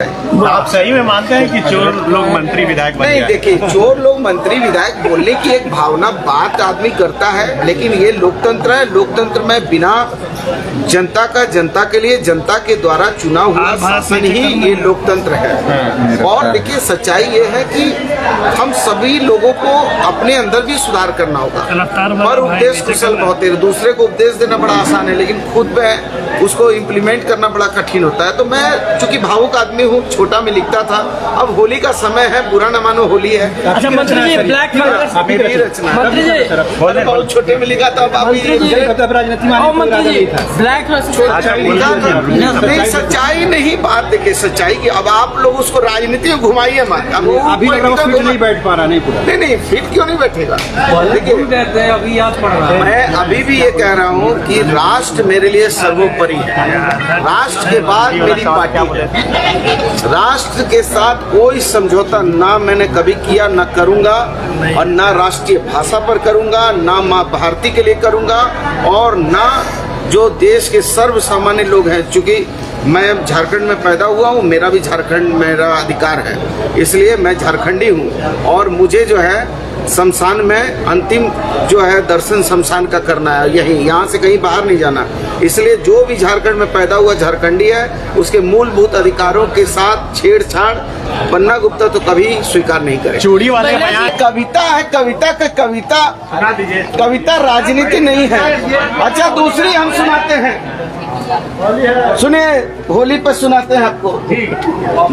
आप सही में मानते हैं कि चोर लोग मंत्री विधायक बन नहीं, गए? देखिए, चोर लोग मंत्री विधायक बोलने की एक भावना बात आदमी करता है, लेकिन ये लोकतंत्र है। लोकतंत्र में बिना जनता का, जनता के लिए, जनता के द्वारा चुना हुआ शासन ही ये लोकतंत्र है। और देखिए, सच्चाई ये है कि हम सभी लोगों को अपने अंदर भी सुधार करना होगा। और उपदेश कुशल बहुत है, दूसरे को उपदेश देना बड़ा आसान है, लेकिन खुद में उसको इम्प्लीमेंट करना बड़ा कठिन होता है। तो मैं चूंकि भावुक आदमी हूँ, छोटा में लिखता था। अब होली का समय है, बुरा न मानो, होली है। अच्छा मंत्री जी, ब्लैक मेरी रचना है। मंत्री जी, बहुत छोटे में लिखा था। मंत्री जी, ब्लैक नहीं, सच्चाई नहीं बात। देखिए, सच्चाई की अब आप लोग उसको राजनीति में घुमाइए मत। अब अभी फिट नहीं बैठ पा रहा, नहीं पूरा। नहीं, फिट क्यों नहीं बैठेगा? देखिए, अभी याद पड़ रहा है। मैं अभी भी ये कह रहा हूँ कि राष्ट्र मेरे लिए सर्वोपरि है। राष्ट्र के बाद मेरी पार्टी है। राष्ट्र के साथ कोई समझौता ना मैंने कभी किया, ना करूंगा, और ना राष्ट्रीय भाषा पर करूंगा, ना माँ भारती के लिए करूंगा, और ना जो देश के सर्व सामान्य लोग हैं। चूंकि मैं झारखंड में पैदा हुआ हूँ, मेरा भी झारखंड मेरा अधिकार है, इसलिए मैं झारखंडी हूँ। और मुझे जो है शमशान में अंतिम जो है दर्शन शमशान का करना है, यही, यहाँ से कहीं बाहर नहीं जाना। इसलिए जो भी झारखंड में पैदा हुआ झारखंडी है, उसके मूलभूत अधिकारों के साथ छेड़छाड़ पन्ना गुप्ता तो कभी स्वीकार नहीं करे। चोरी वाले बयान, कविता है, कविता राजनीति नहीं है। अच्छा, दूसरी हम सुनाते हैं, सुनिए, होली पर सुनाते हैं आपको।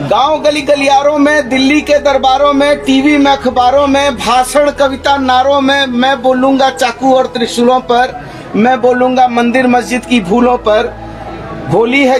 गांव गली गलियारों में, दिल्ली के दरबारों में, टीवी में, अखबारों में, भाषण कविता नारों में मैं बोलूंगा चाकू और त्रिशूलों पर, मैं बोलूंगा मंदिर मस्जिद की भूलों पर। होली है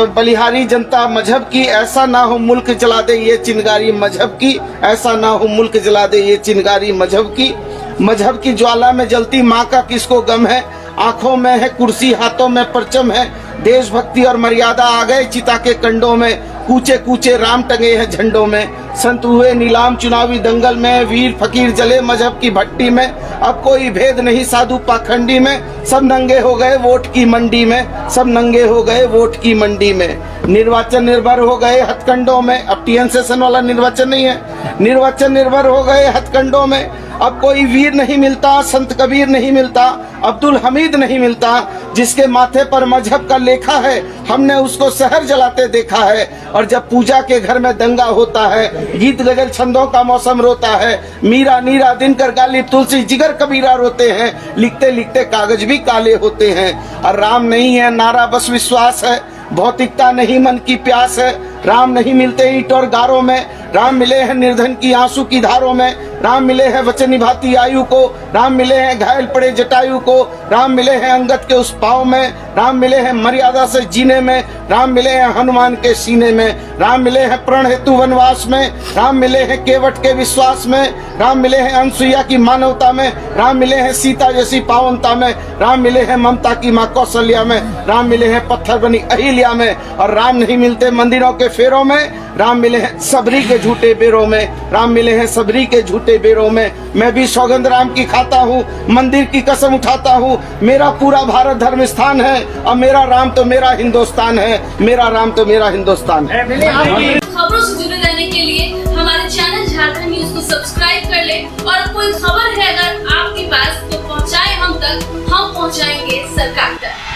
बलिहारी जनता मजहब की, ऐसा ना हो मुल्क जला दे ये चिंगारी मजहब की, ऐसा ना हो मुल्क जला दे ये चिंगारी मजहब की। मजहब की ज्वाला में जलती माँ का किसको गम है, आंखों में है कुर्सी, हाथों में परचम है। देशभक्ति और मर्यादा आ गए चिता के कंडों में, कूचे कूचे राम टंगे हैं झंडों में। संत हुए नीलाम चुनावी दंगल में, वीर फकीर जले मजहब की भट्टी में। अब कोई भेद नहीं साधु पाखंडी में, सब नंगे हो गए वोट की मंडी में, सब नंगे हो गए वोट की मंडी में। निर्वाचन निर्भर हो गए हथकंडों में, अब टीएन सेशन वाला निर्वाचन नहीं है, निर्वाचन निर्भर हो गए हथकंडों में। अब कोई वीर नहीं मिलता, संत कबीर नहीं मिलता, अब्दुल हमीद नहीं मिलता, जिसके माथे पर मजहब का लेखा है, हमने उसको शहर जलाते देखा है। और जब पूजा के घर में दंगा होता है, गीत गजल छंदों का मौसम रोता है, मीरा नीरा दिनकर गालिब तुलसी जिगर कबीरा रोते हैं, लिखते लिखते कागज भी काले होते हैं। और राम नहीं है नारा बस विश्वास है, भौतिकता नहीं मन की प्यास है। राम नहीं मिलते ईंट और गारों में, राम मिले हैं निर्धन की आंसू की धारों में। राम मिले हैं वचन निभाती आयु को, राम मिले हैं घायल पड़े जटायु को, राम मिले हैं अंगद के उस पाँव में, राम मिले हैं मर्यादा से जीने में, राम मिले हैं हनुमान के सीने में, राम मिले हैं प्रण हेतु वनवास में, राम मिले हैं केवट के विश्वास में, राम मिले हैं अनसुईया की मानवता में, राम मिले हैं सीता जैसी पावनता में, राम मिले हैं ममता की माँ कौशल्या में, राम मिले हैं पत्थर बनी अहिल्या में। और राम नहीं मिलते मंदिरों के फेरों में, राम मिले हैं सबरी के झूठे बेरों में, राम मिले हैं सबरी के झूठे बेरों में। मैं भी सौगंध राम की खाता हूँ, मंदिर की कसम उठाता हूँ, मेरा पूरा भारत धर्म स्थान है, और मेरा राम तो मेरा हिंदुस्तान है, मेरा राम तो मेरा हिंदुस्तान है। खबरों से जुड़े रहने के लिए हमारे चैनल झारखंड न्यूज को सब्सक्राइब कर ले, और कोई खबर है अगर आपके पास तो पहुँचाए हम तक, हम पहुँचाएंगे सरकार तक।